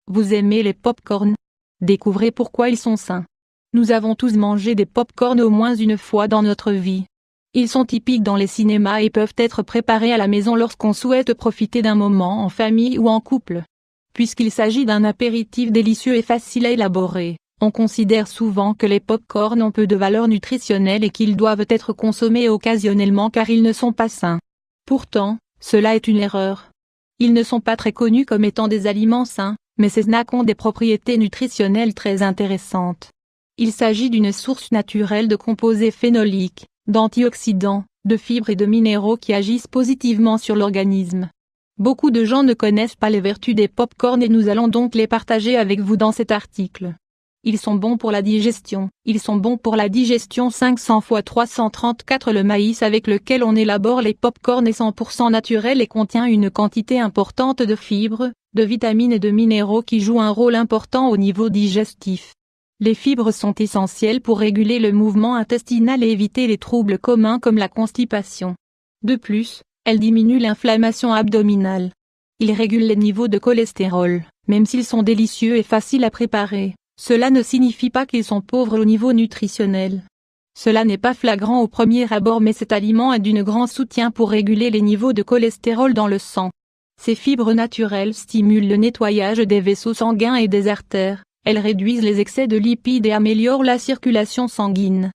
Vous aimez les pop-corn? Découvrez pourquoi ils sont sains. Nous avons tous mangé des pop-corn au moins une fois dans notre vie. Ils sont typiques dans les cinémas et peuvent être préparés à la maison lorsqu'on souhaite profiter d'un moment en famille ou en couple. Puisqu'il s'agit d'un apéritif délicieux et facile à élaborer, on considère souvent que les pop-corn ont peu de valeur nutritionnelle et qu'ils doivent être consommés occasionnellement car ils ne sont pas sains. Pourtant, cela est une erreur. Ils ne sont pas très connus comme étant des aliments sains, mais ces snacks ont des propriétés nutritionnelles très intéressantes. Il s'agit d'une source naturelle de composés phénoliques, d'antioxydants, de fibres et de minéraux qui agissent positivement sur l'organisme. Beaucoup de gens ne connaissent pas les vertus des pop-corn et nous allons donc les partager avec vous dans cet article. Ils sont bons pour la digestion. Ils sont bons pour la digestion 500 x 334. Le maïs avec lequel on élabore les pop-corn est 100% naturel et contient une quantité importante de fibres, de vitamines et de minéraux qui jouent un rôle important au niveau digestif. Les fibres sont essentielles pour réguler le mouvement intestinal et éviter les troubles communs comme la constipation. De plus, elles diminuent l'inflammation abdominale. Ils régulent les niveaux de cholestérol. Même s'ils sont délicieux et faciles à préparer, cela ne signifie pas qu'ils sont pauvres au niveau nutritionnel. Cela n'est pas flagrant au premier abord mais cet aliment est d'un grand soutien pour réguler les niveaux de cholestérol dans le sang. Ces fibres naturelles stimulent le nettoyage des vaisseaux sanguins et des artères, elles réduisent les excès de lipides et améliorent la circulation sanguine.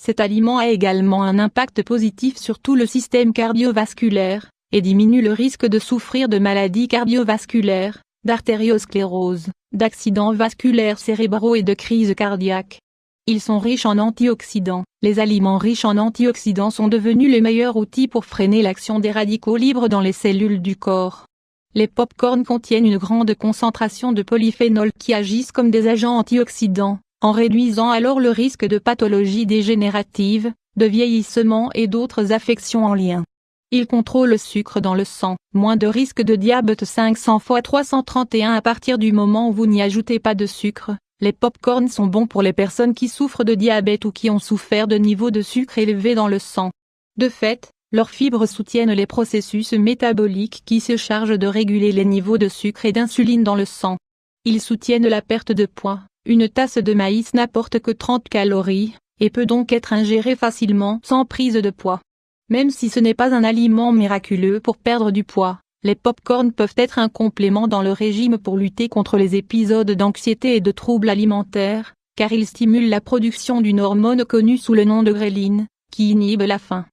Cet aliment a également un impact positif sur tout le système cardiovasculaire, et diminue le risque de souffrir de maladies cardiovasculaires, d'artériosclérose, d'accidents vasculaires cérébraux et de crises cardiaques. Ils sont riches en antioxydants. Les aliments riches en antioxydants sont devenus les meilleurs outils pour freiner l'action des radicaux libres dans les cellules du corps. Les pop-corn contiennent une grande concentration de polyphénols qui agissent comme des agents antioxydants, en réduisant alors le risque de pathologies dégénératives, de vieillissement et d'autres affections en lien. Ils contrôlent le sucre dans le sang, moins de risque de diabète 500 x 331 à partir du moment où vous n'y ajoutez pas de sucre. Les pop-corn sont bons pour les personnes qui souffrent de diabète ou qui ont souffert de niveaux de sucre élevés dans le sang. De fait, leurs fibres soutiennent les processus métaboliques qui se chargent de réguler les niveaux de sucre et d'insuline dans le sang. Ils soutiennent la perte de poids. Une tasse de maïs n'apporte que 30 calories, et peut donc être ingérée facilement sans prise de poids. Même si ce n'est pas un aliment miraculeux pour perdre du poids, les pop-corn peuvent être un complément dans le régime pour lutter contre les épisodes d'anxiété et de troubles alimentaires, car ils stimulent la production d'une hormone connue sous le nom de ghrelin, qui inhibe la faim.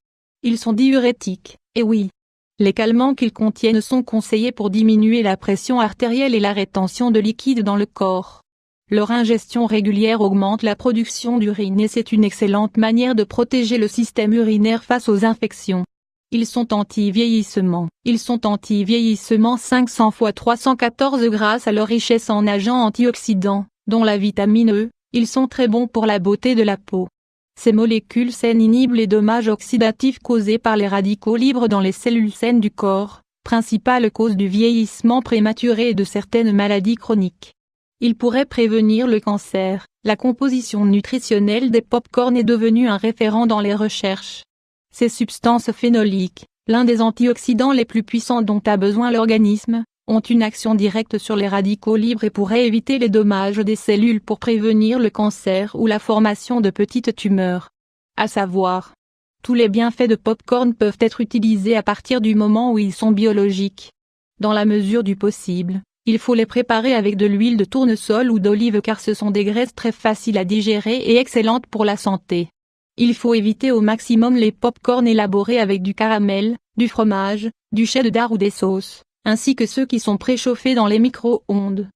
Ils sont diurétiques, et oui. Les calmants qu'ils contiennent sont conseillés pour diminuer la pression artérielle et la rétention de liquide dans le corps. Leur ingestion régulière augmente la production d'urine et c'est une excellente manière de protéger le système urinaire face aux infections. Ils sont anti-vieillissement. Ils sont anti-vieillissement 500 x 314 grâce à leur richesse en agents antioxydants, dont la vitamine E. Ils sont très bons pour la beauté de la peau. Ces molécules saines inhibent les dommages oxydatifs causés par les radicaux libres dans les cellules saines du corps, principale cause du vieillissement prématuré et de certaines maladies chroniques. Ils pourraient prévenir le cancer. La composition nutritionnelle des pop-corn est devenue un référent dans les recherches. Ces substances phénoliques, l'un des antioxydants les plus puissants dont a besoin l'organisme, ont une action directe sur les radicaux libres et pourraient éviter les dommages des cellules pour prévenir le cancer ou la formation de petites tumeurs. À savoir, tous les bienfaits de pop-corn peuvent être utilisés à partir du moment où ils sont biologiques. Dans la mesure du possible, il faut les préparer avec de l'huile de tournesol ou d'olive car ce sont des graisses très faciles à digérer et excellentes pour la santé. Il faut éviter au maximum les pop-corn élaborés avec du caramel, du fromage, du cheddar ou des sauces, ainsi que ceux qui sont préchauffés dans les micro-ondes.